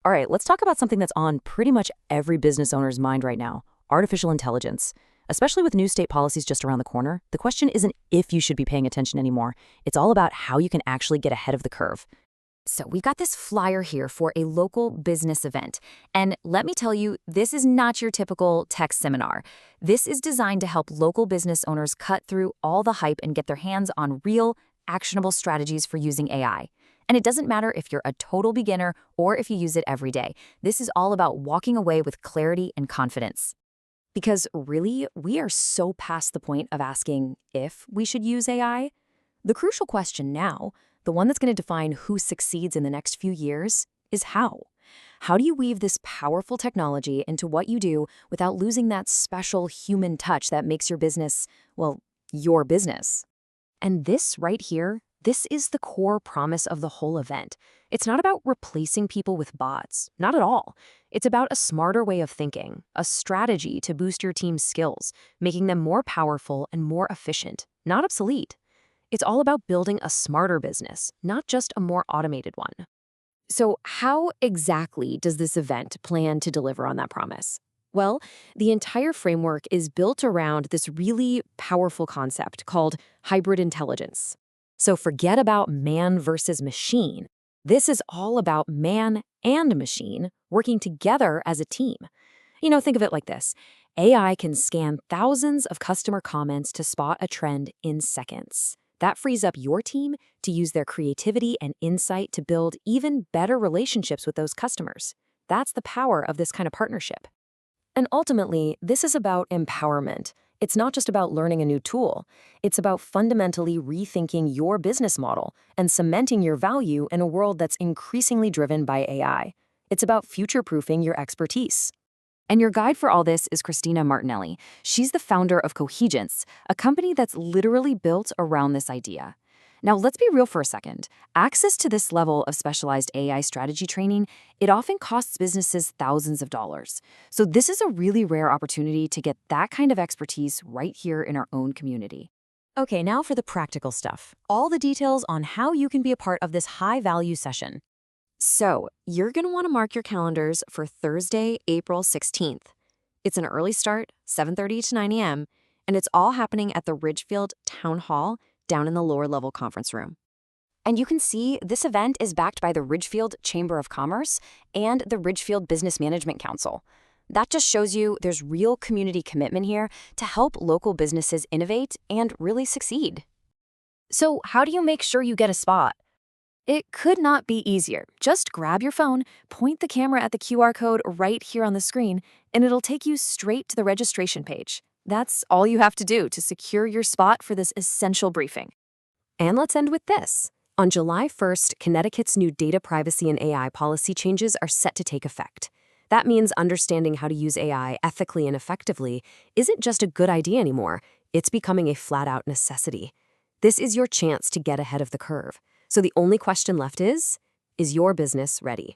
All right, let's talk about something that's on pretty much every business owner's mind right now: artificial intelligence. Especially with new state policies just around the corner, the question isn't if you should be paying attention anymore. It's all about how you can actually get ahead of the curve. So we've got this flyer here for a local business event. And let me tell you, this is not your typical tech seminar. This is designed to help local business owners cut through all the hype and get their hands on real, actionable strategies for using AI. And it doesn't matter if you're a total beginner or if you use it every day. This is all about walking away with clarity and confidence. Because really, we are so past the point of asking if we should use AI. The crucial question now, the one that's going to define who succeeds in the next few years, is how. How do you weave this powerful technology into what you do without losing that special human touch that makes your business, well, your business? And this right here, this is the core promise of the whole event. It's not about replacing people with bots, not at all. It's about a smarter way of thinking, a strategy to boost your team's skills, making them more powerful and more efficient, not obsolete. It's all about building a smarter business, not just a more automated one. So how exactly does this event plan to deliver on that promise? Well, the entire framework is built around this really powerful concept called hybrid intelligence. So forget about man versus machine. This is all about man and machine working together as a team. Think of it like this. AI can scan thousands of customer comments to spot a trend in seconds. That frees up your team to use their creativity and insight to build even better relationships with those customers. That's the power of this kind of partnership. And ultimately, this is about empowerment. It's not just about learning a new tool. It's about fundamentally rethinking your business model and cementing your value in a world that's increasingly driven by AI. It's about future-proofing your expertise. And your guide for all this is Kristina Martinelli. She's the founder of Coaigence, a company that's literally built around this idea. Now, let's be real for a second. Access to this level of specialized AI strategy training, it often costs businesses thousands of dollars. So this is a really rare opportunity to get that kind of expertise right here in our own community. Okay, now for the practical stuff. All the details on how you can be a part of this high-value session. So, you're going to want to mark your calendars for Thursday, April 16th. It's an early start, 7:30 to 9 a.m., and it's all happening at the Ridgefield Town Hall down in the lower-level conference room. And you can see this event is backed by the Ridgefield Chamber of Commerce and the Ridgefield Business Management Council. That just shows you there's real community commitment here to help local businesses innovate and really succeed. So, how do you make sure you get a spot? It could not be easier. Just grab your phone, point the camera at the QR code right here on the screen, and it'll take you straight to the registration page. That's all you have to do to secure your spot for this essential briefing. And let's end with this. On July 1st, Connecticut's new data privacy and AI policy changes are set to take effect. That means understanding how to use AI ethically and effectively isn't just a good idea anymore. It's becoming a flat-out necessity. This is your chance to get ahead of the curve. So the only question left is your business ready?